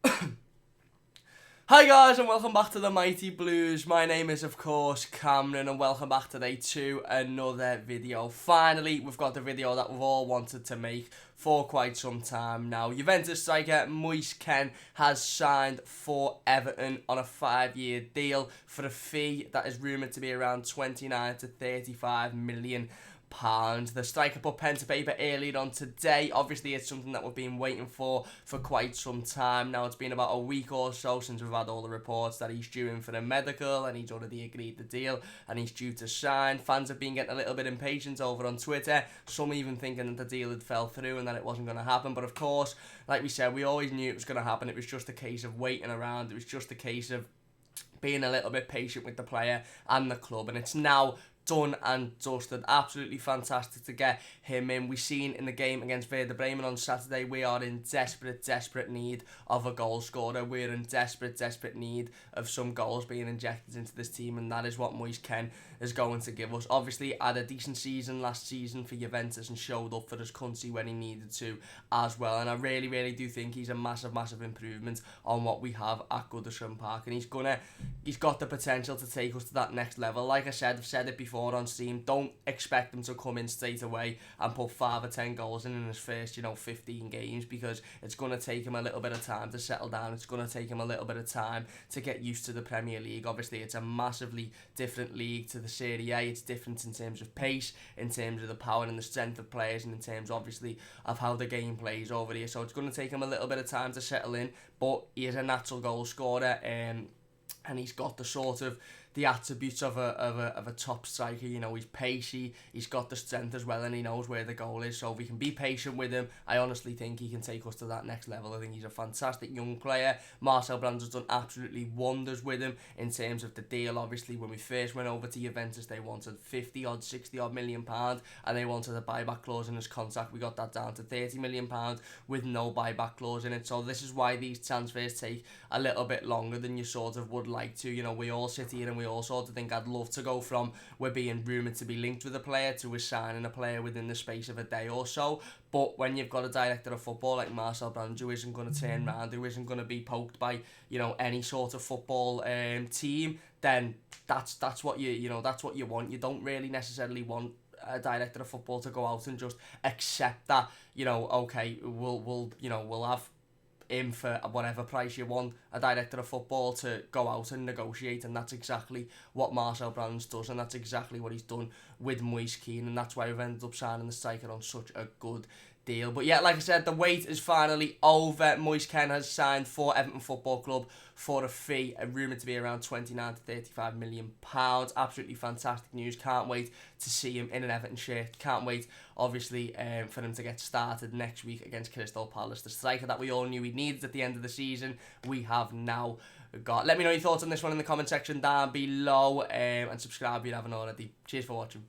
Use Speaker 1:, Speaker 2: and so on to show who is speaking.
Speaker 1: Hi guys and welcome back to the Mighty Blues. My name is of course Cameron and welcome back today to another video. Finally we've got the video that we've all wanted to make for quite some time now. Juventus striker Moise Kean has signed for Everton on a 5-year deal for a fee that is rumoured to be around 29 to 35 million pounds. The striker put pen to paper earlier on today. Obviously it's something that we've been waiting for quite some time now. It's been about a week or so since we've had all the reports that he's due in for a medical and he's already agreed the deal and he's due to sign. Fans have been getting a little bit impatient over on Twitter, some even thinking that the deal had fell through and that it wasn't going to happen, but of course, like we said, we always knew it was going to happen. It was just a case of waiting around. It was just a case of being a little bit patient with the player and the club, and it's now done and dusted. Absolutely fantastic to get him in. We seen in the game against Werder Bremen on Saturday, we are in desperate need of a goal scorer. We're in desperate need of some goals being injected into this team, and that is what Moise Kean is going to give us. Obviously had a decent season last season for Juventus and showed up for his country when he needed to as well, and I really do think he's a massive improvement on what we have at Goodison Park, and he's got the potential to take us to that next level. Like I said, I've said it before on stream, don't expect him to come in straight away and put 5 or 10 goals in his first 15 games, because it's going to take him a little bit of time to settle down. It's going to take him a little bit of time to get used to the Premier League. Obviously it's a massively different league to the Serie A. It's different in terms of pace, in terms of the power and the strength of players, and in terms obviously of how the game plays over here, so it's going to take him a little bit of time to settle in, but he is a natural goal scorer, and he's got the sort of the attributes of a top striker. He's pacey, he's got the strength as well, and he knows where the goal is, so if we can be patient with him, I honestly think he can take us to that next level. I think he's a fantastic young player. Marcel Brands has done absolutely wonders with him in terms of the deal. Obviously when we first went over to Juventus, they wanted 60 odd million pounds, and they wanted a buyback clause in his contract. We got that down to 30 million pounds with no buyback clause in it, so this is why these transfers take a little bit longer than you sort of would like to. We all sit here and we all sort of think, I'd love to go from we're being rumoured to be linked with a player to we're signing a player within the space of a day or so, but when you've got a director of football like Marcel Brands who isn't going to turn around, who isn't going to be poked by any sort of football team, then that's what that's what you want. You don't really necessarily want a director of football to go out and just accept that okay, we'll have him for whatever price you want. A director of football to go out and negotiate, and that's exactly what Marcel Brands does, and that's exactly what he's done with Moise Kean, and that's why we've ended up signing the striker on such a good deal. But yeah, like I said, the wait is finally over. Moise Kean has signed for Everton Football Club for a fee, rumoured to be around 29 to 35 million pounds. Absolutely fantastic news. Can't wait to see him in an Everton shirt. Can't wait, obviously, for him to get started next week against Crystal Palace. The striker that we all knew we needed at the end of the season, we have now got. Let me know your thoughts on this one in the comment section down below, and subscribe if you haven't already. Cheers for watching.